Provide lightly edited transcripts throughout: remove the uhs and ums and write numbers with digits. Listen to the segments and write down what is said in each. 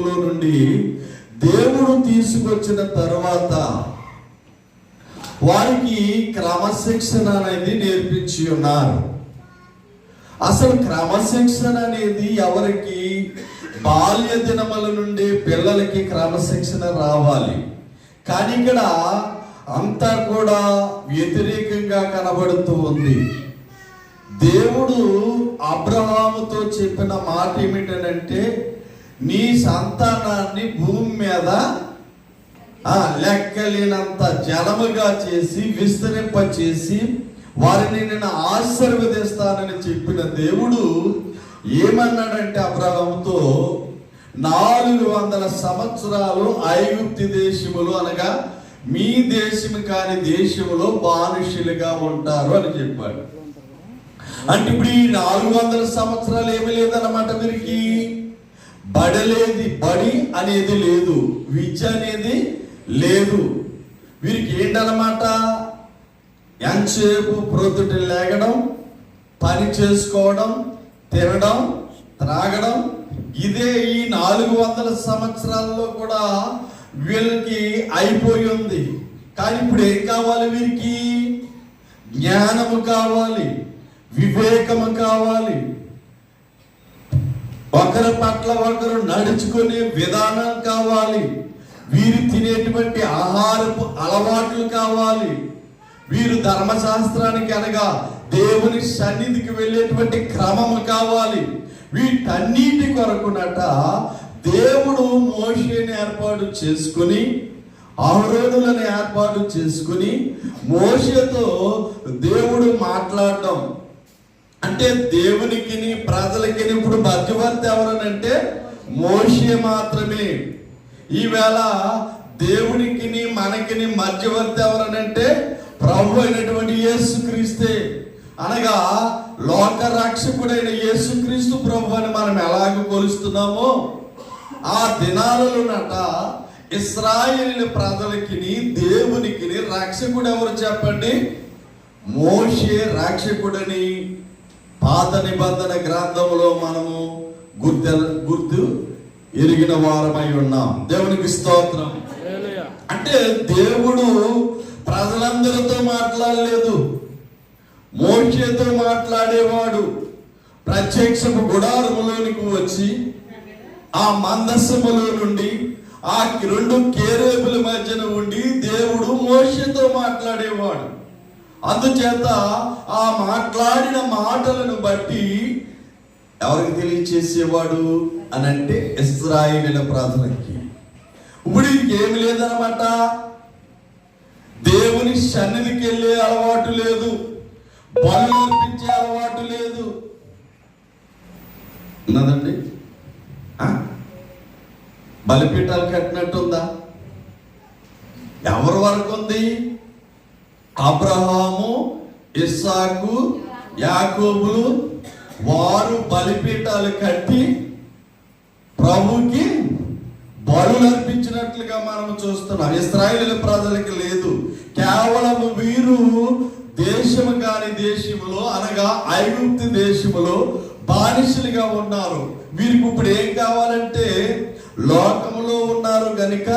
దేశంలో నుండి దేవుడు తీసుకొచ్చిన తర్వాత వారికి క్రమశిక్షణ అనేది నేర్పించి ఉన్నారు. అసలు క్రమశిక్షణ అనేది ఎవరికి? బాల్య దినముల నుండి పిల్లలకి క్రమశిక్షణ రావాలి. కానీ ఇక్కడ అంతా కూడా వ్యతిరేకంగా కనబడుతూ ఉంది. దేవుడు అబ్రహాముతో చెప్పిన మాట ఏమిటంటే, నీ సంతానాన్ని భూమి మీద లెక్కలేనంత జలముగా చేసి విస్తరింపచేసి వారిని నేను ఆశీర్వదిస్తానని చెప్పిన దేవుడు ఏమన్నాడంటే అబ్రహాముతో, 400 సంవత్సరాలు ఐగుప్తు దేశములు అనగా మీ దేశము కాని దేశములో బానిసలుగా ఉంటారు అని చెప్పాడు. అంటే ఇప్పుడు ఈ 400 సంవత్సరాలు ఏమీ లేదన్నమాట. వీరికి బడి అనేది లేదు, విద్య అనేది లేదు. వీరికి ఏంటన్నమాట? ఎంతసేపు ప్రొద్దుట లేగడం, పని చేసుకోవడం, తినడం, త్రాగడం, ఇదే ఈ 400 సంవత్సరాల్లో కూడా వీళ్ళకి అయిపోయి ఉంది. కానీ ఇప్పుడు ఏం కావాలి? వీరికి జ్ఞానము కావాలి, వివేకము కావాలి, ఒకరి పట్ల ఒకరు నడుచుకునే విధానం కావాలి, వీరు తినేటువంటి ఆహారపు అలవాట్లు కావాలి, వీరు ధర్మశాస్త్రానికి అనగా దేవుని సన్నిధికి వెళ్ళేటువంటి క్రమము కావాలి. వీటన్నిటి కొరకునట దేవుడు మోషేని ఏర్పాటు చేసుకుని, అహరోనులను ఏర్పాటు చేసుకుని మోషేతో దేవుడు మాట్లాడడం. అంటే దేవునికి ప్రజలకి ఇప్పుడు మధ్యవర్తి ఎవరనంటే మోషే మాత్రమే. ఈవేళ దేవునికి మనకి మధ్యవర్తి ఎవరనంటే ప్రభు అయినటువంటి యేసుక్రీస్తే. అనగా లోక రక్షకుడైన యేసుక్రీస్తు ప్రభు అని మనం ఎలాగ కొలుస్తున్నామో, ఆ దినాలలోనట ఇశ్రాయేలు ప్రజలకి దేవునికి రక్షకుడు ఎవరు చెప్పండి? మోషే రక్షకుడని పాత నిబంధన గ్రంథంలో మనము గుర్తు ఎరిగిన వారమై ఉన్నాం. దేవునికి స్తోత్రం. అంటే దేవుడు ప్రజలందరితో మాట్లాడలేదు, మోషేతో మాట్లాడేవాడు. ప్రత్యక్షపు గుడారములోనికి వచ్చి ఆ మందస్సములో నుండి ఆ 2 కేరేబుల మధ్యన ఉండి దేవుడు మోషేతో మాట్లాడేవాడు. అందుచేత ఆ మాట్లాడిన మాటలను బట్టి ఎవరికి తెలియచేసేవాడు అనంటే ఇశ్రాయేలు ప్రజలకి. ఇప్పుడు ఏమి లేదనమాట. దేవుని సన్నిధికి వెళ్ళే అలవాటు లేదు, బలు అర్పించే అలవాటు లేదు. ఉన్నదండి? బలిపీఠాలు కట్టినట్టుందా? ఎవరి వరకు ఉంది? అబ్రహాము, ఇస్సాకు, యాకోబులు వారు బలిపీఠాలు కట్టి ప్రభుకి బలులు అర్పించినట్లుగా మనం చూస్తున్నాం. ఇశ్రాయేలు ప్రజలకి లేదు. కేవలం వీరు దేశము కాని దేశములో అనగా ఐగుప్తు దేశములో బానిసలుగా ఉన్నారు. వీరికి ఇప్పుడు ఏం కావాలంటే లోకములో ఉన్నారు గనుక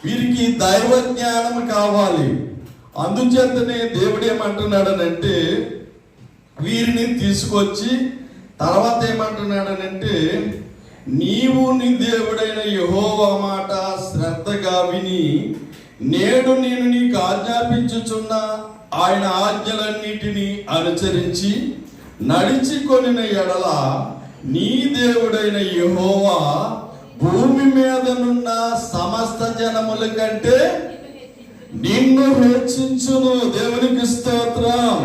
వీరికి దైవ జ్ఞానం కావాలి. అందుచేతనే దేవుడు ఏమంటున్నాడనంటే వీరిని తీసుకొచ్చి తర్వాత ఏమంటున్నాడనంటే, నీవు నీ దేవుడైన యెహోవా మాట శ్రద్ధగా విని నేడు నేను నీకు ఆజ్ఞాపించుచున్న ఆయన ఆజ్ఞలన్నిటినీ అనుసరించి నడిచికొనిన ఎడల నీ దేవుడైన యెహోవా భూమి మీదనున్న సమస్త జనముల కంటే నిన్ను హెచ్చించును. దేవునికి స్తోత్రం.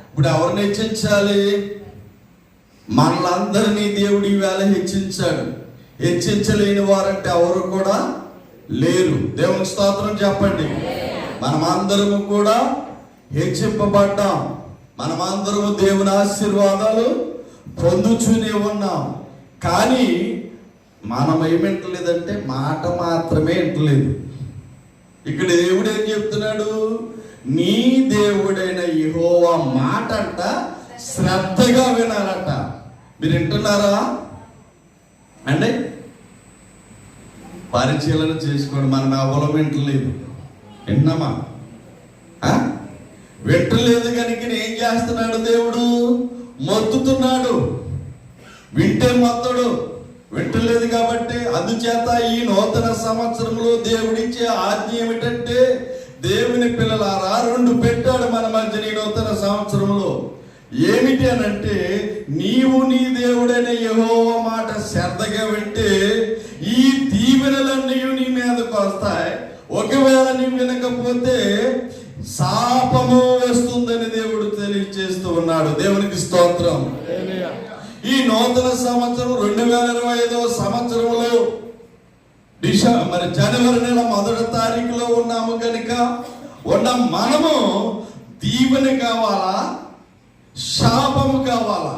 ఇప్పుడు ఎవరిని హెచ్చించాలి? మనలందరినీ దేవుడు ఈవేళ హెచ్చించాడు. హెచ్చించలేని వారంటే ఎవరు కూడా లేరు. దేవునికి స్తోత్రం చెప్పండి. మనమందరము కూడా హెచ్చింపబడ్డాం. మనమందరము దేవుని ఆశీర్వాదాలు పొందుతూనే ఉన్నాం. కానీ మనం ఏమింటలేదంటే మాట మాత్రమే వింటలేదు. ఇక్కడ దేవుడు ఏం చెప్తున్నాడు? నీ దేవుడైన యెహోవా మాట అంట శ్రద్ధగా వినాలట. మీరు వింటున్నారా అండి? పరిశీలన చేసుకోండి. మనం ఎవరో వింటలేదు, విన్నామా? వింటలేదు కనుక ఏం చేస్తున్నాడు దేవుడు? మొత్తుతున్నాడు. వింటే మొత్తడు, వింటలేదు కాబట్టి. అందుచేత ఈ నూతన సంవత్సరంలో దేవుడిచ్చే ఆజ్ఞ ఏమిటంటే, దేవుని పిల్లలారా, 2 పెట్టాడు మన మధ్య ఈ నూతన సంవత్సరంలో. ఏమిటి అనంటే, నీవు నీ దేవుడైన యెహోవా మాట శ్రద్ధగా వింటే ఈ దీవెనలన్నీ నీ మీదకు వస్తాయి. ఒకవేళ నీ వినకపోతే శాపము వస్తుందని దేవుడు తెలియజేస్తూ ఉన్నాడు. దేవునికి స్తోత్రం. ఈ నూతన సంవత్సరం 2025వ సంవత్సరంలో జనవరి నెల 1వ తారీఖులో ఉన్నాము కనుక మనము దీవెన కావాలా, శాపము కావాలా?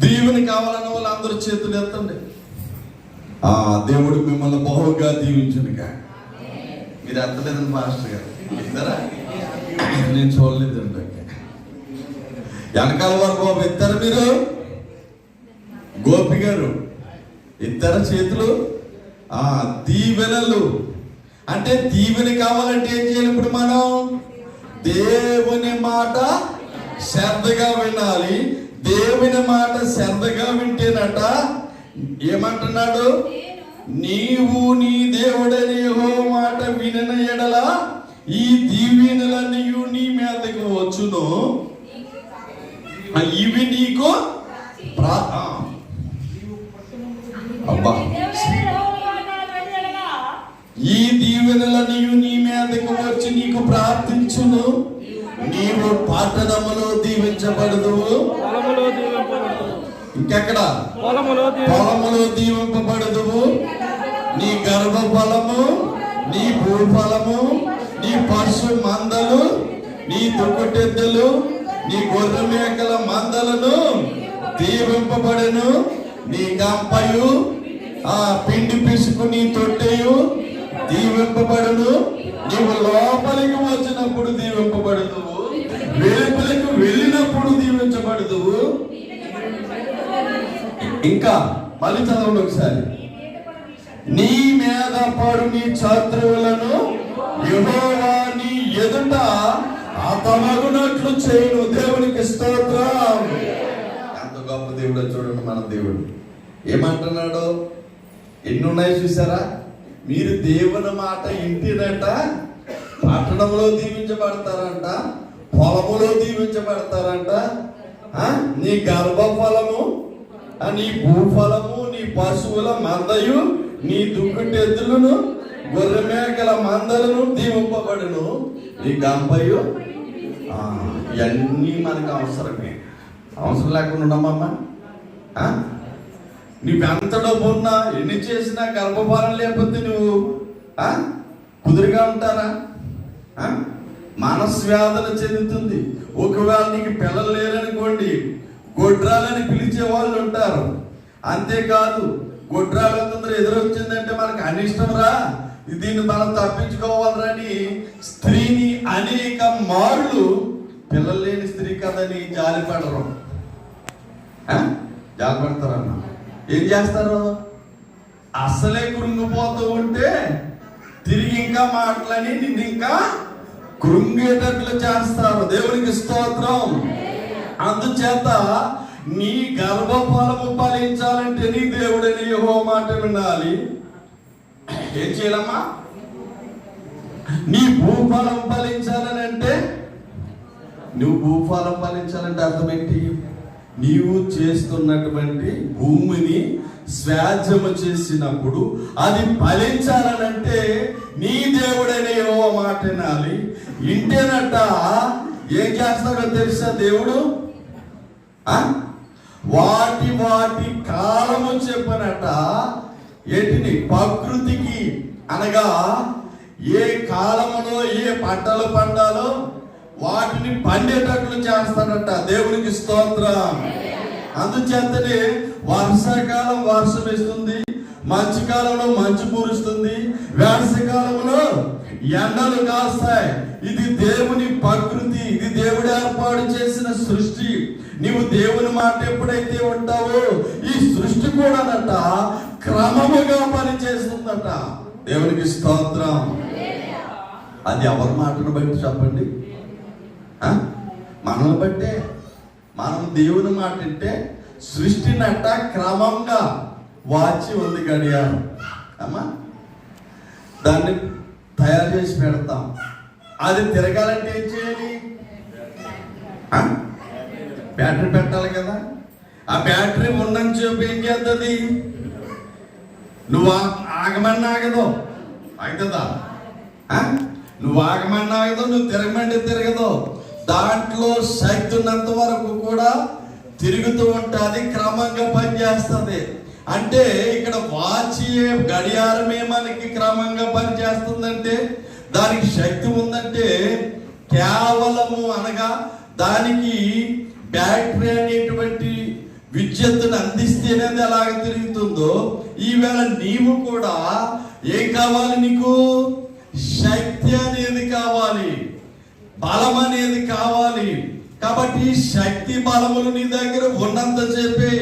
దీవెన కావాలన్న వాళ్ళు అందరూ చేతులు ఎత్తండి. దేవుడు మిమ్మల్ని బహుగా దీవించునుగా. మీరు ఎత్తలేదని మాస్టర్ గారు ఇద్దరా? నేను చూడలేదండి. వెనకాల వరకు బాబు ఇద్దరు, మీరు గోపి గారు ఇద్దరు చేతులు. దీవెనలు అంటే దీవెన కావాలంటే ఏం చేయాలి? ఇప్పుడు మనం దేవుని మాట శ్రద్ధగా వినాలి. దేవుని మాట శ్రద్ధగా వింటేనట ఏమంటున్నాడు? నీవు నీ దేవుడైన యెహోవా మాట వినిన ఎడల ఈ దీవెనలన్నీ నీ మీదకు వచ్చును, ఇవి నీకు అబ్బా ఈ దీవెనలన్నీ నీ మీదకు వచ్చి నీకు ప్రార్థించును. నీవు పట్టణములో దీవించబడదువు, ఇంకెక్కడ పొలములో దీవింపబడదువు. నీ గర్భ ఫలము, నీ భూఫలము, నీ పశు మందలు, నీ దుక్కుటెద్దులు, నీ గొర్రె మేకల మందలను దీవింపబడను. నీ గంపయు, పిండి పిసుకు నీ తొట్టెయు దీవింపబడును. నీవు లోపలికి వచ్చినప్పుడు దీవింపబడుదువు, వెలుపలికి వెళ్ళినప్పుడు దీవించబడుదువు. ఇంకా మళ్ళీ చదవండి ఒకసారి. నీ మీద పడు నీ శత్రువులను యెహోవా నీ ఎదుట హతమగునట్లు చేయును. దేవునికి స్తోత్రం. ఎంత గొప్ప దేవుడో చూడండి మన దేవుడు. ఏమంటున్నాడు? ఎన్ని ఉన్నాయి చూసారా? మీరు దేవుని మాట ఇంటినట పట్టణంలో దీవించబడతారంట, పొలములో దీవించబడతారంట. నీ గర్భఫలము, నీ భూఫలము, నీ పశువుల మందయు, నీ దుక్కుటెద్దులను, గొర్రె మేకల మందలను దీవింపబడును. నీ గంపయు, ఇవన్నీ మనకు అవసరమే. అవసరం లేకుండా ఉండమమ్మా. నీవెంత డబ్బు ఉన్నా, ఎన్ని చేసినా గర్భఫలం లేకపోతే నువ్వు కుదురుగా ఉంటారా? మనస్వ్యాధులు చెందుతుంది. ఒకవేళ నీకు పిల్లలు లేరనుకోండి, గొడ్రాలని పిలిచే వాళ్ళు ఉంటారు. అంతేకాదు, గొడ్రాలు తొందర ఎదురొచ్చిందంటే మనకు అనిష్టం రా, దీన్ని మనం తప్పించుకోవాలని స్త్రీని అనేక మార్లు పిల్లలు లేని స్త్రీ కదని జాలిపడరు. జాలిపడతారన్న ఏం చేస్తారు? అసలే కృంగిపోతూ ఉంటే తిరిగి ఇంకా మాటలని నిన్ను ఇంకా కృంగేటట్లు చేస్తారు. దేవునికి స్తోత్రం. అందుచేత నీ గర్భఫలము ఫలించాలంటే నీ దేవుడని యెహోవా మాట వినాలి. ఏం చేయాలమ్మా? నీ భూఫలం ఫలించాలని అంటే, నువ్వు భూఫలం ఫలించాలంటే అర్థం ఏంటి? నీవు చేస్తున్నటువంటి భూమిని స్వాధ్యము చేసినప్పుడు అది ఫలించాలనంటే నీ దేవుడైన యెహోవా మాట వినాలి. ఇంటేనట ఏం చేస్తాడో తెలుసా దేవుడు? వాటి వాటి కాలము చెప్పనట. ఏంటిని? ప్రకృతికి, అనగా ఏ కాలములో ఏ పంటలు పండాలో వాటిని పండేటట్లు చేస్తాడట. దేవునికి స్తోత్రం. అందుచేతనే వర్షాకాలం వర్షం ఇస్తుంది, మంచు కాలంలో మంచు కురుస్తుంది, వేసవికాలంలో ఎండలు కాస్తాయి. ఇది దేవుని ప్రకృతి, ఇది దేవుడు ఏర్పాటు చేసిన సృష్టి. నీవు దేవుని మాట ఎప్పుడైతే ఉంటావో ఈ సృష్టి కూడానట క్రమముగా పనిచేస్తుందట. దేవునికి స్తోత్రం. అది ఎవరి మాటను బట్టి చెప్పండి? మనల్ని బట్టే. మనం దేవుని మాట అంటే సృష్టినట్ట క్రమంగా వాచి ఉంది గడియారం. అమ్మా, దాన్ని తయారు చేసి పెడతాం. అది తిరగాలంటే ఏం చేయాలి? బ్యాటరీ పెట్టాలి కదా. ఆ బ్యాటరీ ఉన్నని చెప్పి ఏం చేస్తుంది? నువ్వు ఆగమన్నా ఆగదు, ఆగుతుందా? నువ్వు ఆగమన్నా ఆగదు, నువ్వు తిరగమంటే తిరగదు. దాంట్లో శక్తి ఉన్నంత వరకు కూడా తిరుగుతూ ఉంటుంది, క్రమంగా పనిచేస్తుంది. అంటే ఇక్కడ వాచి గడియారమే మనకి క్రమంగా పనిచేస్తుందంటే దానికి శక్తి ఉందంటే కేవలము అనగా దానికి బ్యాటరీ అనేటువంటి విద్యుత్తును అందిస్తేనే అది అలాగ తిరుగుతుందో, ఈవేళ నీవు కూడా ఏం కావాలి? నీకు శక్తి అనేది కావాలి, బలం అనేది కావాలి. కాబట్టి శక్తి బలములు నీ దగ్గర ఉన్నంత చెప్పే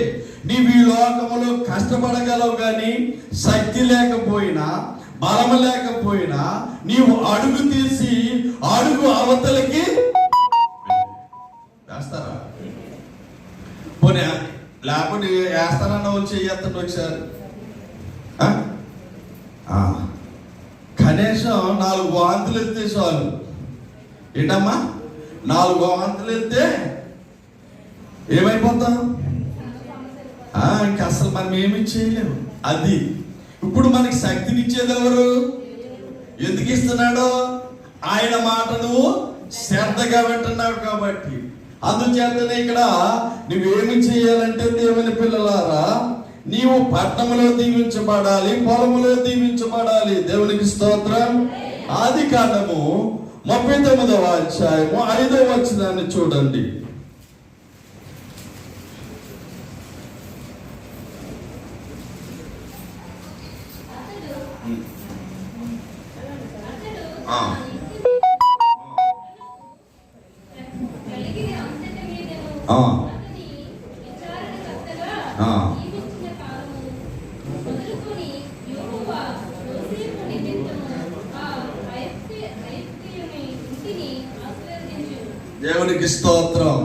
నీవు ఈ లోకములో కష్టపడగలవు. కానీ శక్తి లేకపోయినా, బలము లేకపోయినా నీవు అడుగు తీసి అడుగు అవతలకి వేస్తారా? పోనీ లేకపోతే వేస్తానన్న వచ్చి ఎత్తండి ఒకసారి. కనీసం 4 వాంతులు ఎత్తే చాలు. ఏంటమ్మా? 4 వాంతులు ఎత్తే ఏమైపోతాం? ఇంకా అసలు మనం ఏమి చేయలేము. అది ఇప్పుడు మనకి శక్తినిచ్చేది ఎవరు? ఎందుకు ఇస్తున్నాడు? ఆయన మాట నువ్వు శ్రద్ధగా వింటున్నావు కాబట్టి. అందుచేతనే ఇక్కడ నువ్వేమి చేయాలంటే, దేవుని పిల్లలారా, నీవు పట్టణంలో దీవించబడాలి, పొలములో దీవించబడాలి. దేవునికి స్తోత్రం. ఆదికాండము 39వ అధ్యాయము 5వ వచనాన్ని చూడండి. దేవునికి స్తోత్రం.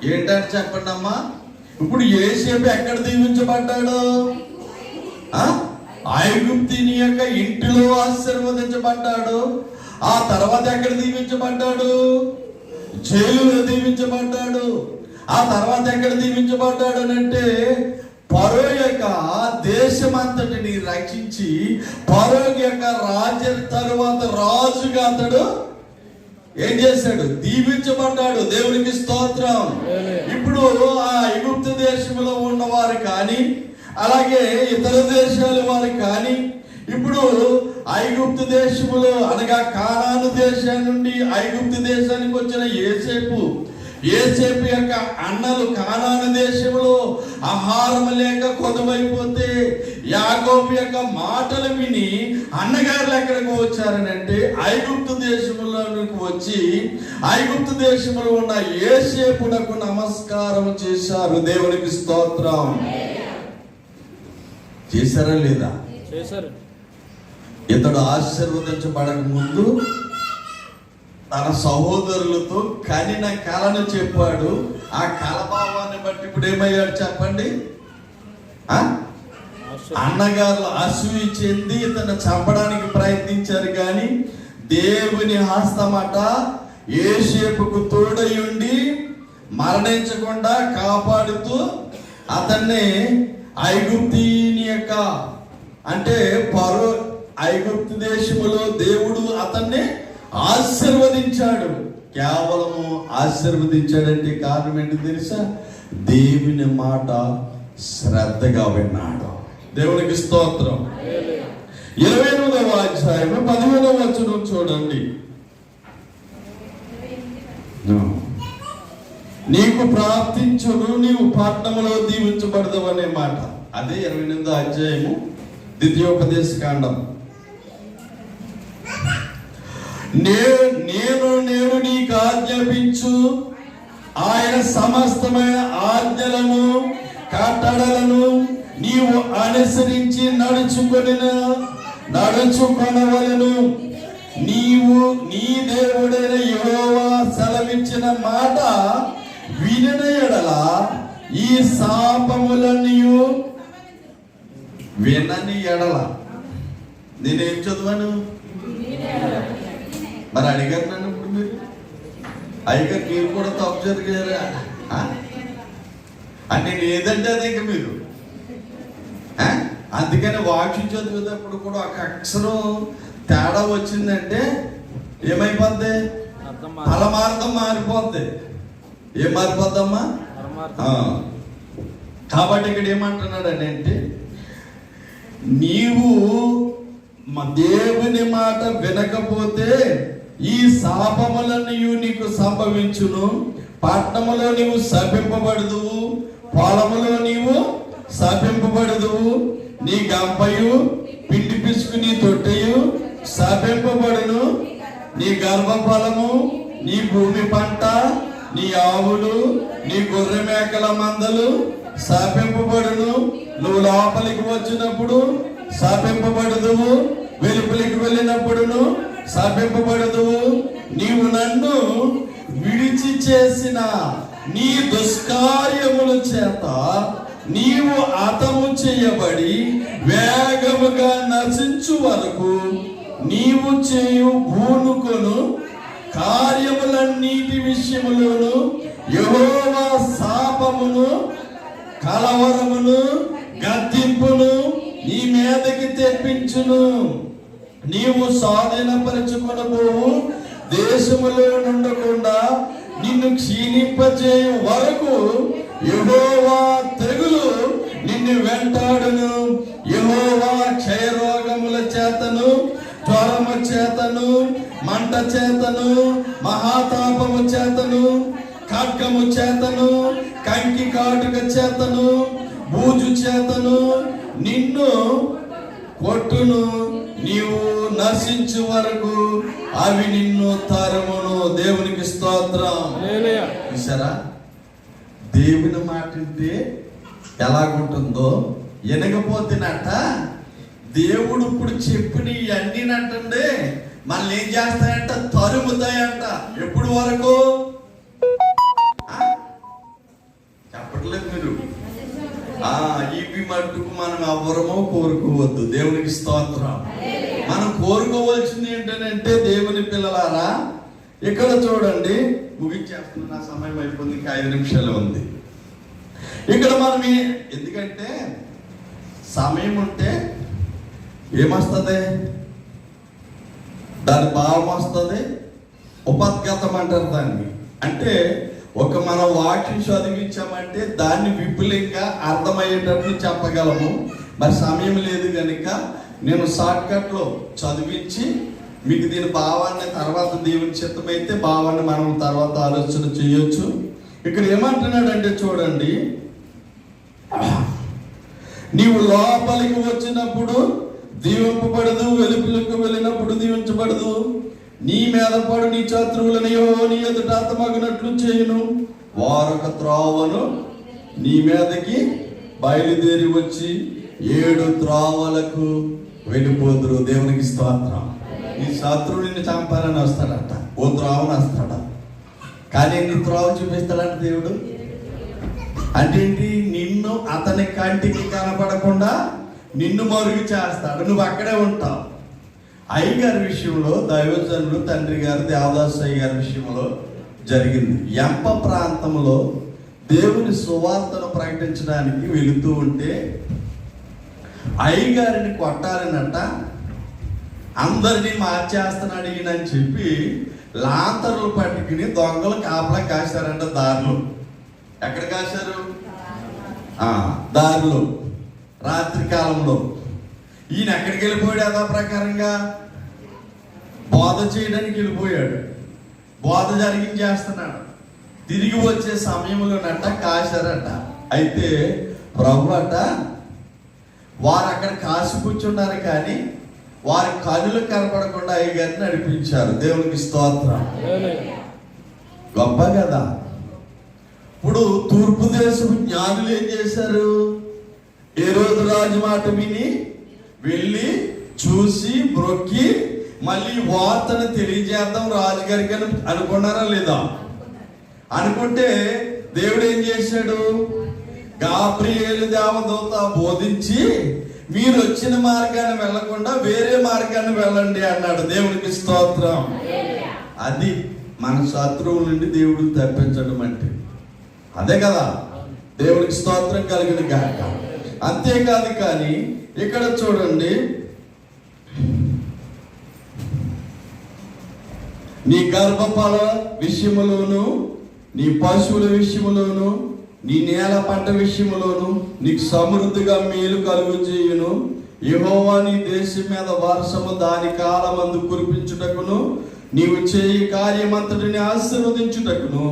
ఏంటంటే చెప్పండి అమ్మా, ఇప్పుడు యోసేపు ఎక్కడ దీవించబడ్డాడు? ఐగుప్తుని యొక్క ఇంటిలో ఆశీర్వదించబడ్డాడు. ఆ తర్వాత ఎక్కడ దీవించబడ్డాడు? జైలులో దీవించబడ్డాడు. ఆ తర్వాత ఎక్కడ దీవించబడ్డాడు అంటే ఫరో యొక్క దేశమంతటిని రక్షించి ఫరో యొక్క తరువాత రాజుగా అతడు ఏం చేశాడు? దీవించబడ్డాడు. దేవునికి స్తోత్రం. ఇప్పుడు ఆ ఐగుప్తు దేశంలో ఉన్నవారు కానీ, అలాగే ఇతర దేశాల వారు కానీ, ఇప్పుడు ఐగుప్తు దేశములో అనగా కానాను దేశం నుండి ఐగుప్తు దేశానికి వచ్చిన యోసేపు యొక్క అన్నలు కానాను దేశంలో ఆహారం లేక కొదవైపోతే యాకోబు యొక్క మాటలు విని అన్నగారులు ఎక్కడికి వచ్చారనంటే ఐగుప్తు దేశంలోనికి వచ్చి ఐగుప్తు దేశంలో ఉన్న యోసేపునకు నమస్కారం చేశారు. దేవునికి స్తోత్రం. చేశారా లేదా? చేశారు. ఇతడు ఆశీర్వదించబడక ముందు తన సహోదరులతో కనిన కలను చెప్పాడు. ఆ కలభావాన్ని బట్టి ఇప్పుడు ఏమయ్యాడు చెప్పండి? అన్నగారులు అసూయ చెంది ఇతను చంపడానికి ప్రయత్నించారు. కానీ దేవుని హస్తమట యోసేపుకు తోడయుండి మరణించకుండా కాపాడుతూ అతన్ని ఐగుప్తీని యొక్క అంటే ఫరో ఐగుప్తు దేశములో దేవుడు అతన్ని ఆశీర్వదించాడు. కేవలము ఆశీర్వదించాడంటే కారణం ఏంటి తెలుసా? దేవుని మాట శ్రద్ధగా విన్నాడు. దేవునికి స్తోత్రం. 28వ అధ్యాయము 15వ వచనం చూడండి. నీకు ప్రార్థించును, నీవు పట్టణంలో దీవించబడదు అనే మాట. అదే 28వ అధ్యాయము ద్వితీయోపదేశ కాండం. నేను నీకు ఆజ్ఞాపించు ఆయన సమస్తమైన ఆజ్ఞలను కట్టడలను నీవు అనుసరించి నడుచుకొనవలెను. నీవు నీ దేవుడైన యెహోవా సెలవిచ్చిన మాట వినిన ఎడల ఈ శాపములన్నీ వినని ఎడల. నేనేం చదివాను? మరి అడిగారు నన్ను. ఇప్పుడు మీరు అయ్యగారు మీరు కూడా తప్పు జరిగారా అంటే నేను ఏదంటే అదే ఇంకా మీరు. అందుకని వాక్యం చదివేటప్పుడు కూడా ఒక అక్షరం తేడా వచ్చిందంటే ఏమైపోద్ది? పరమార్థం మారిపోద్ది. ఏం మారిపోద్దమ్మా? కాబట్టి ఇక్కడ ఏమంటున్నాడు అంటే, నీవు దేవుని మాట వినకపోతే ఈ శాపములన్నీ నీకు సంభవించును. పట్టణములో నీవు శపింపబడదువు, పొలములో నీవు శపింపబడదువు. నీ గంపయు పిండి పిసుకు నీ తొట్టెయు శపింపబడును. నీ గర్భఫలము, నీ భూమి పంట, నీ ఆవులు, నీ గొర్రె మేకల మందలు శపింపబడును. నువ్వు లోపలికి వచ్చినప్పుడు శపింపబడదువు, వెలుపలికి వెళ్ళినప్పుడును శపింపబడదువు. నీవు నన్ను విడిచి చేసిన నీ దుష్కార్యముల చేత నీవు హతము చేయబడి వేగముగా నశించు వరకు నీవు చేయు భూనుకొను కార్యములన్నిటి విషయములోను యెహోవా శాపమును, కలవరమును, గద్దింపును నీ మీదకి తెప్పించును. నీవు స్వాధీనపరచుకొనబోవు దేశములో నుండకుండా నిన్ను క్షీణింపజేయు వరకు యెహోవా తెగులు నిన్ను వెంటాడును. యెహోవా క్షయరోగముల చేతను, జ్వరము చేతను, మంట చేతను, మహాతాపము చేతను, ఖడ్గము చేతను, కంకి కాటుక చేతను, బూజు చేతను నిన్ను కొట్టును. నీవు నశించు వరకు అవి నిన్ను తరమును. దేవునికి స్తోత్రం. చూసారా, దేవుని మాట వింటే ఎలాగుంటుందో. వినకపోతేనట దేవుడు ఇప్పుడు చెప్పిన ఇవన్నీ అంటుండే మళ్ళీ ఏం చేస్తాయంట? తరుముతాయంట. ఎప్పుడు వరకు చెప్పట్లేదు మీరు. ఇవి మట్టుకు మనం ఎవ్వరమో కోరుకోవద్దు. దేవునికి స్తోత్రం. మనం కోరుకోవాల్సింది ఏంటంటే, దేవుని పిల్లలారా ఇక్కడ చూడండి, ముగించేస్తున్న నా సమయం అయిపోయింది, ఇంకా 5 నిమిషాలు ఉంది. ఇక్కడ మనం ఎందుకంటే సమయం ఉంటే ఏమొస్తుంది? దాని భావం వస్తుంది. ఉపద్గతం అంటారు దాన్ని. అంటే ఒక మనం వాక్యం చదివించామంటే దాన్ని విపులంగా అర్థమయ్యేటట్లు చెప్పగలము. మరి సమయం లేదు కనుక నేను షార్ట్కట్లో చదివించి మీకు దీని భావాన్ని తర్వాత దేవుని చిత్తమైతే భావాన్ని మనం తర్వాత ఆలోచన చేయొచ్చు. ఇక్కడ ఏమంటున్నాడంటే చూడండి, నీవు లోపలికి వచ్చినప్పుడు దీవింపబడదు, వెలుపులకు వెళ్ళినప్పుడు దీవించబడదు. నీ మీద పడు నీ శత్రువులను నీ ఎదుట హతమగునట్లు చేయును. వారొక త్రోవను నీ మీదకి బయలుదేరి వచ్చి 7 త్రోవలకు వెళ్ళిపోదురు. దేవునికి స్తోత్రం. ఈ శత్రువు నిన్ను చంపాలని వస్తాడట, ఓ త్రోవను వస్తాడ. కానీ నీ త్రోవ చూపిస్తాడంట దేవుడు. అంటే ఏంటి? నిన్ను అతని కంటికి కనపడకుండా నిన్ను మరుగు చేస్తాడు. నువ్వు అక్కడే ఉంటావు. అయ్యగారి విషయంలో, దైవజనులు తండ్రి గారు దేవదాస్ అయ్య గారి విషయంలో జరిగింది. ఎంప ప్రాంతంలో దేవుని సువార్తను ప్రకటించడానికి వెళుతూ ఉంటే అయ్యగారిని కొట్టాలనట. అందరినీ మార్చేస్తున్నాడు ఈయనని చెప్పి లాంతర్లు పట్టుకుని దొంగలు కాపలా కాశారంట దారిలో. ఎక్కడ కాశారు? దారిలో, రాత్రి కాలంలో. ఈయన ఎక్కడికి వెళ్ళిపోయాడు? యథా ప్రకారంగా బోధ చేయడానికి వెళ్ళిపోయాడు. బోధ జరిగించేస్తున్నాడు. తిరిగి వచ్చే సమయంలోనట కాశారట. అయితే ప్రభు అట వారు అక్కడ కాసి కూర్చున్నారు, కానీ వారి కనులు కనపడకుండా అయ్యగారిని నడిపించారు. దేవునికి స్తోత్రం. గొప్ప కదా. ఇప్పుడు తూర్పు దేశపు జ్ఞానులు ఏం చేశారు? హేరోదు రాజు మాట విని వెళ్ళి చూసి బ్రొక్కి మళ్ళీ వార్తను తెలియజేద్దాం రాజుగారికి అని అనుకున్నారా లేదా? అనుకుంటే దేవుడు ఏం చేశాడు? గాబ్రియేలు దేవదూత బోధించి మీరు వచ్చిన మార్గాన్ని వెళ్ళకుండా వేరే మార్గాన్ని వెళ్ళండి అన్నాడు. దేవునికి స్తోత్రం. అది మన శత్రువుల నుండి దేవుడు తప్పించడం అంటే అదే కదా. దేవునికి స్తోత్రం కలిగిన గాక. అంతేకాదు కానీ ఇక్కడ చూడండి, నీ గర్భఫల విషయములోను, నీ పశువుల విషయములోను, నీ నేల పంట విషయములోను నీకు సమృద్ధిగా మేలు కలుగు చేయును. యెహోవా నీ దేశం మీద వర్షము దాని కాలమందు కురిపించుటకును, నీవు చేయి కార్యమంతటిని ఆశీర్వదించుటకును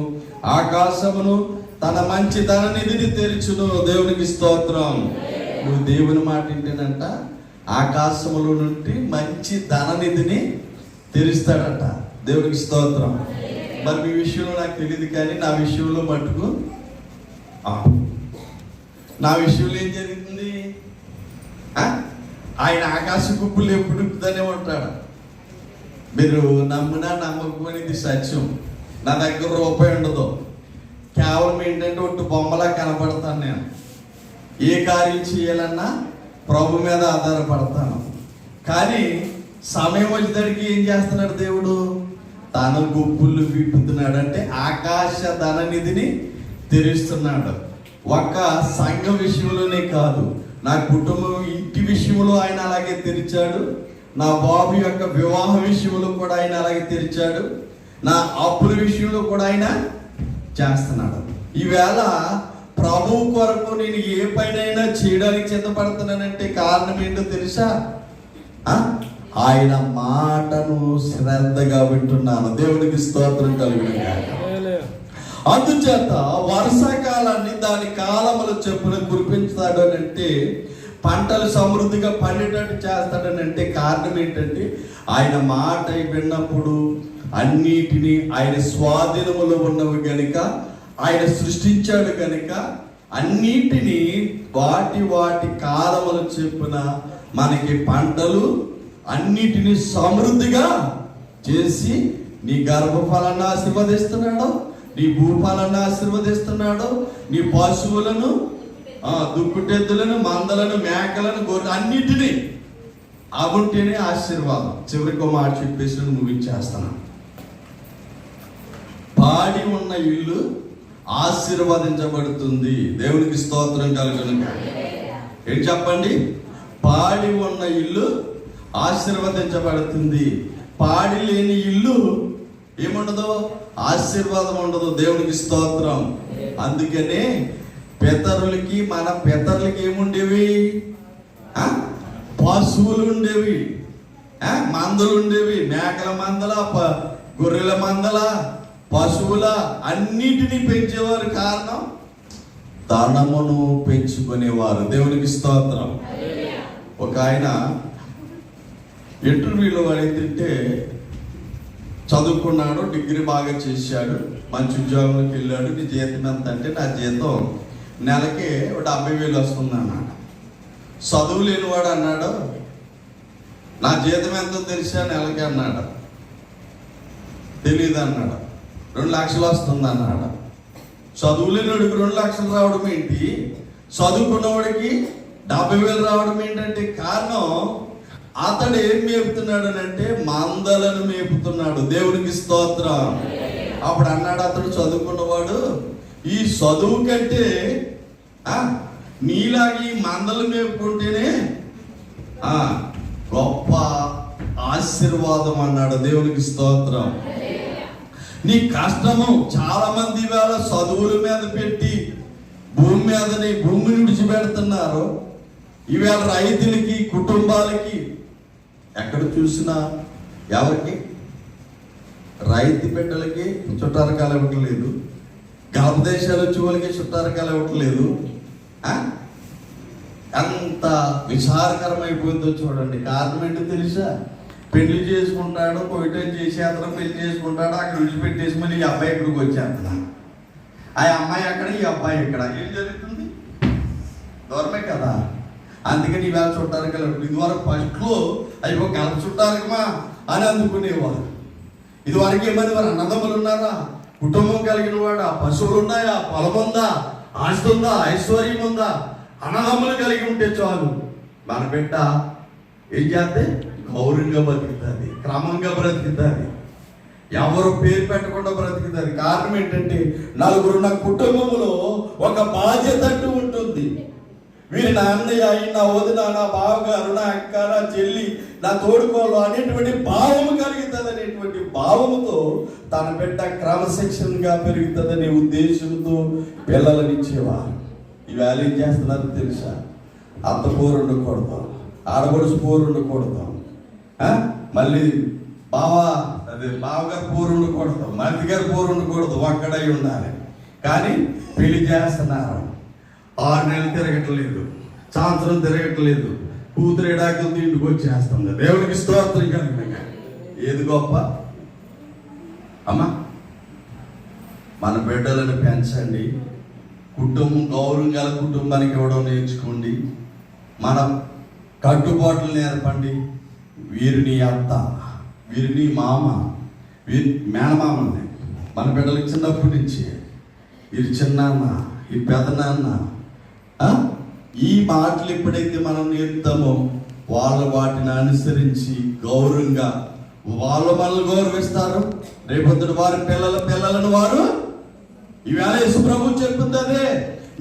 ఆకాశమును తన మంచి ధననిధిని తెరిచును. దేవునికి స్తోత్రం. నువ్వు దేవుని మాట వింటేనంట ఆకాశములో నుండి మంచి ధననిధిని తెరుస్తాడట. దేవునికి స్తోత్రం. మరి మీ విషయంలో నాకు తెలియదు కానీ నా విషయంలో మటుకు నా విషయంలో ఏం జరుగుతుంది? ఆయన ఆకాశ గుప్పులు ఎప్పుడు నింపుతూనే ఉంటాడు. మీరు నమ్మినా నమ్మకపోయినా ఇది సత్యం. నా దగ్గర రూపాయి ఉండదు, కేవలం ఏంటంటే ఒట్టు బొమ్మలా కనపడతాను. నేను ఏ కార్యం చేయాలన్నా ప్రభు మీద ఆధారపడతాను. కానీ సమయం వచ్చేసరికి ఏం చేస్తున్నాడు దేవుడు? తన గుప్పులు విప్పుతున్నాడు. అంటే ఆకాశ ధననిధిని తెరుస్తున్నాడు. ఒక్క సంఘ విషయంలోనే కాదు, నా కుటుంబం ఇంటి విషయంలో ఆయన అలాగే తెరిచాడు. నా బాబు యొక్క వివాహ విషయంలో కూడా ఆయన అలాగే తెరిచాడు. నా అప్పుల విషయంలో కూడా ఆయన చేస్తున్నాడు. ఈవేళ ప్రభు కొరకు నేను ఏ పైనైనా చేయడానికి సిద్ధపడుతున్నానంటే కారణం ఏంటో తెలుసా? ఆయన మాటను శ్రద్ధగా వింటున్నాను. దేవునికి స్తోత్రం కలుగును. అందుచేత వర్షాకాలాన్ని దాని కాలముల చెప్పున కురిపించుతాడు అని అంటే, పంటలు సమృద్ధిగా పండేటట్టు చేస్తాడని అంటే కారణం ఏంటంటే ఆయన మాట విన్నప్పుడు అన్నిటినీ ఆయన స్వాధీనములో ఉన్నవి గనుక, ఆయన సృష్టించాడు కనుక అన్నిటినీ వాటి వాటి కాలముల చెప్పున మనకి పంటలు అన్నిటినీ సమృద్ధిగా చేసి నీ గర్భఫలాన్ని ఆశీర్వదిస్తున్నాడు, నీ భూఫలాన్ని ఆశీర్వదిస్తున్నాడు, నీ పశువులను, దుక్కుటెద్దులను, మందలను, మేకలను, గొర్రెలు అన్నిటినీ అవుంటేనే ఆశీర్వాదం. చివరికి ఒక మాట చెప్పేసి ముగించేస్తున్నాను. పాడి ఉన్న ఇల్లు ఆశీర్వదించబడుతుంది. దేవునికి స్తోత్రం కలుగును. ఏం చెప్పండి? పాడి ఉన్న ఇల్లు ఆశీర్వదించబడుతుంది. పాడి లేని ఇల్లు ఏముండదు? ఆశీర్వాదం ఉండదు. దేవునికి స్తోత్రం. అందుకనే పితరులకి, మన పితరులకి ఏముండేవి? పశువులు ఉండేవి, మందలు ఉండేవి. మేకల మందల, గొర్రెల మందల, పశువుల అన్నిటినీ పెంచేవారు. కారణం ధనమును పెంచుకునేవారు. దేవునికి స్తోత్రం. ఒక ఆయన ఇంటర్వ్యూలో అడిగితే చదువుకున్నాడు, డిగ్రీ బాగా చేశాడు, మంచి ఉద్యోగంలోకి వెళ్ళాడు. నీ జీతం ఎంత అంటే నా జీతం నెలకి 70,000 వస్తుంది అన్నాడు. చదువు లేనివాడు అన్నాడు, నా జీతం ఎంతో తెలిసా నెలకి అన్నాడు. తెలియదు అన్నాడు. 2 లక్షలు వస్తుంది అన్నాడు. చదువు లేనివాడికి 2 లక్షలు రావడం ఏంటి? చదువుకున్నవాడికి 70,000 రావడం ఏంటంటే కారణం అతడు ఏం మేపుతున్నాడు అంటే మందలను మేపుతున్నాడు. దేవునికి స్తోత్రం. అప్పుడు అన్నాడు అతడు చదువుకున్నవాడు, ఈ చదువు కంటే నీలాగి మందలు మేపుకుంటేనే గొప్ప ఆశీర్వాదం అన్నాడు. దేవునికి స్తోత్రం. నీ కష్టము చాలా మంది వేళ చదువుల మీద పెట్టి భూమిని విడిచిపెడుతున్నారు. ఈవేళ రైతులకి, కుటుంబాలకి ఎక్కడ చూసినా ఎవరికి? రైతు బిడ్డలకి చుట్టారకాలు ఇవ్వట్లేదు, గర్భదేశాలు వచ్చే వాళ్ళకి చుట్టారకాలు ఇవ్వట్లేదు. ఎంత విచారకరమైపోయిందో చూడండి. కారణం ఏంటో తెలుసా? పెళ్లి చేసుకుంటాడు, పోయిటం చేసి అతను పెళ్లి చేసుకుంటాడు, అక్కడ విడిచిపెట్టేసి మళ్ళీ ఈ అబ్బాయి ఇక్కడికి వచ్చేస్తున్నా. ఆ అమ్మాయి అక్కడ, ఈ అబ్బాయి ఇక్కడ. ఏం జరుగుతుంది? దూరమే కదా. అందుకని ఈవేళ చుట్టానికి వెళ్ళడం. ఇదివరకు ఫస్ట్లో అయిపో కలప చుట్టాలకమా అని అందుకునేవారు. ఇదివరకు ఏమని వారు అన్నదమ్ములు ఉన్నారా, కుటుంబం కలిగిన వాడు, ఆ పశువులు ఉన్నాయా, పొలం ఉందా, ఆస్తి ఉందా, ఐశ్వర్యం ఉందా, అన్నదమ్ములు కలిగి ఉంటే చాలు మన బిడ్డ ఏం చేస్తే గౌరవంగా బ్రతుకుతుంది, క్రమంగా బ్రతుకుతుంది, ఎవరు పేరు పెట్టకుండా బ్రతుకుతుంది. కారణం ఏంటంటే నలుగురున్న కుటుంబంలో ఒక బాధ్యత అంటూ ఉంటుంది. వీరి నా అన్నయ్య, నా వదిన, నా బావగారు, నా అక్క, నా చెల్లి, నా తోడుకోలు అనేటువంటి భావము కలుగుతుంది. అనేటువంటి భావముతో తన బిడ్డ క్రమశిక్షణగా పెరుగుతుందనే ఉద్దేశంతో పిల్లలని ఇచ్చేవారు. ఈవేళ ఏం చేస్తున్నారో తెలుసా? అత్త పోరు ఉండకూడదు, ఆడపడుచు పోరు ఉండకూడదు, మళ్ళీ బావగారు పోరు ఉండకూడదు, మరిది గారు పోరు ఉండకూడదు, ఒక్కడై ఉండాలి. కానీ పెళ్లి చేస్తున్నారు, 6 నెలలు తిరగట్లేదు, సంవత్సరం తిరగట్లేదు, కూతురేడాకులతో ఇంటికి వచ్చేస్తుంది. దేవుడికి స్తోత్రం కనుక ఏది గొప్ప అమ్మా? మన బిడ్డలను పెంచండి, కుటుంబం గౌరవం గల కుటుంబానికి ఇవ్వడం నేర్చుకోండి, మన కట్టుబాట్లు నేర్పండి. వీరిని అత్త, వీరిని మామ, వీరి మేనమామని మన బిడ్డలకు చిన్నప్పటి నుంచి వీరి చిన్నాన్న, ఈ పెదనాన్న, ఈ మాటలు ఎప్పుడైతే మనం నేర్పుతామో వాళ్ళు వాటిని అనుసరించి గౌరవంగా వాళ్ళు మనల్ని గౌరవిస్తారు. రేపొద్దున వారి పిల్లలను వారు ఈవేళ యేసు ప్రభు చెప్తుంది అదే.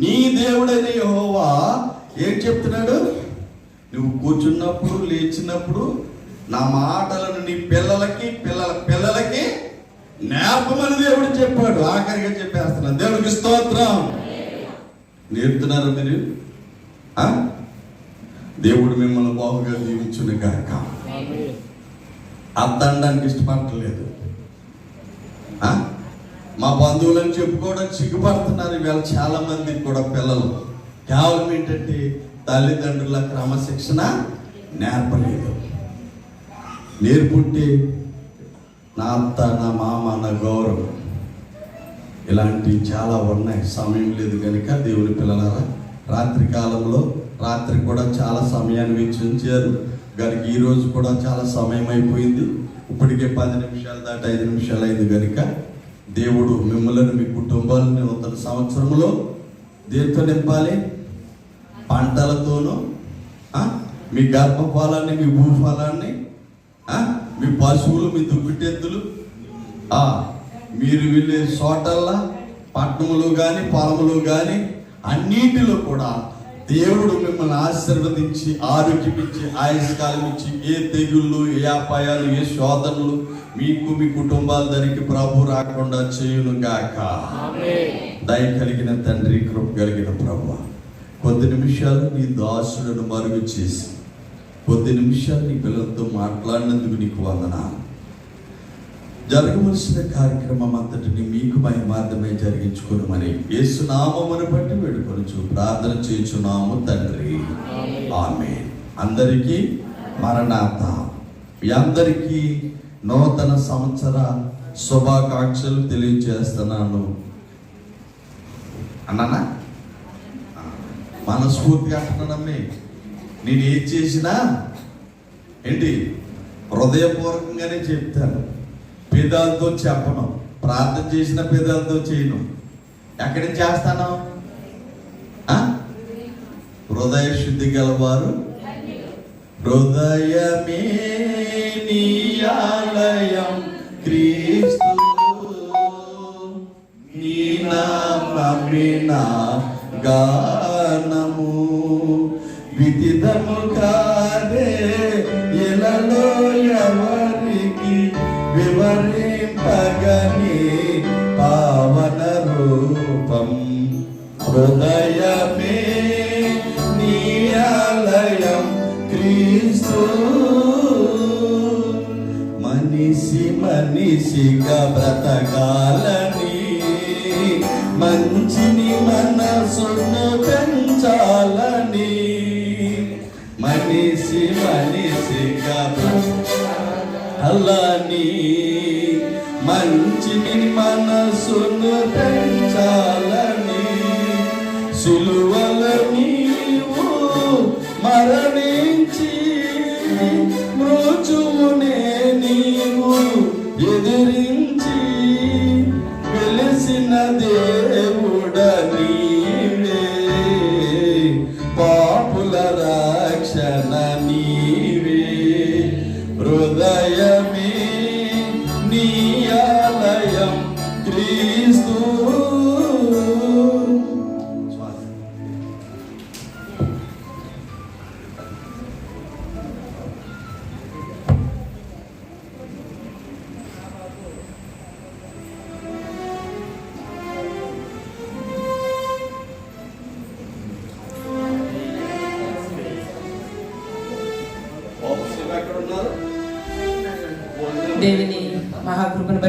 నీ దేవుడైన యెహోవా ఏం చెప్తున్నాడు? నువ్వు కూర్చున్నప్పుడు లేచినప్పుడు నా మాటలను నీ పిల్లలకి నేర్పమని దేవుడు చెప్పాడు. ఆఖరిగా చెప్పేస్తున్నాను. దేవుడికి స్తోత్రం. నేర్పుతున్నారు మీరు? దేవుడు మిమ్మల్ని బాగుగా దీవించును గాక. అద్దనడానికి ఇష్టపడలేదు. మా బంధువులను చెప్పుకోవడానికి సిగ్గుపడుతున్నారు ఈవేళ చాలా మంది కూడా పిల్లలు. కేవలం ఏంటంటే తల్లిదండ్రుల క్రమశిక్షణ నేర్పలేదు. నేర్పుంటే నా అత్త, నా మామ, నా గౌరవం, ఇలాంటివి చాలా ఉన్నాయి. సమయం లేదు కనుక దేవుని పిల్లలారా, రాత్రి కాలంలో రాత్రి కూడా చాలా సమయాన్ని వెచ్చించారు కనుక ఈరోజు కూడా చాలా సమయం అయిపోయింది. ఇప్పటికే 10 నిమిషాలు దాటి 5 నిమిషాలు అయింది కనుక దేవుడు మిమ్మల్ని, మీ కుటుంబాలను నూతన సంవత్సరంలో దేంతో నింపాలి? పంటలతోనూ, మీ గర్భఫలాన్ని, మీ భూఫలాన్ని, మీ పశువులు, మీ దుప్పిటెత్తులు, మీరు వెళ్ళే చోటల్లా, పట్టణములు కానీ పొలములు కానీ అన్నిటిలో కూడా దేవుడు మిమ్మల్ని ఆశీర్వదించి ఆరోగ్యమిచ్చి ఆయుష్కాలం ఇచ్చి ఏ తెగుళ్ళు, ఏ అపాయాలు, ఏ శోధనలు మీకు, మీ కుటుంబాల దగ్గరికి ప్రభు రాకుండా చేయును గాక. దయ కలిగిన తండ్రి, కృప కలిగిన ప్రభు, కొద్ది నిమిషాలు నీ దాసులను మరుగు చేసి కొద్ది నిమిషాలు నీ పిల్లలతో మాట్లాడినందుకు నీకు వందనాలు. జరగవలసిన కార్యక్రమం అంతటిని మీకు మహిమార్థమే జరిగించుకోమని యేసు నామమును బట్టి వేడుకొనుచు ప్రార్థన చేయుచున్నాము తండ్రి, ఆమేన్. అందరికీ మరణాత. మీ అందరికీ నూతన సంవత్సర శుభాకాంక్షలు తెలియజేస్తున్నాను. అన్నానా? మనస్ఫూర్తిగా అంటున్నానమ్మే. నేను ఏం చేసినా ఏంటి హృదయపూర్వకంగానే చెప్తాను, పేదాలతో చెప్పను. ప్రార్థన చేసిన పేదాలతో చేయను. ఎక్కడి చేస్తాను? హృదయ శుద్ధి గలవారు హృదయమే నీ ఆలయం క్రీస్తు, నీ నామమే నా గానము, విదితము కాదే ఎలలో ఎవరికి వివరింపగని పావన రూపం. హృదయమే నీ ఆలయం క్రీస్తు, మనిషిగా బ్రతకాలని, మంచిని మనసును పెంచాలని, మనిషిగా అలాని, మంచిని మనసును పెంచాలని, సిలువల నీవు ఎదిరించి వెలిసిన దేవుడ నీవే, పాపుల రక్షణ నీవే, హృదయమే నీ ఆలయం క్రీస్తు. దేవుని మహాకృపను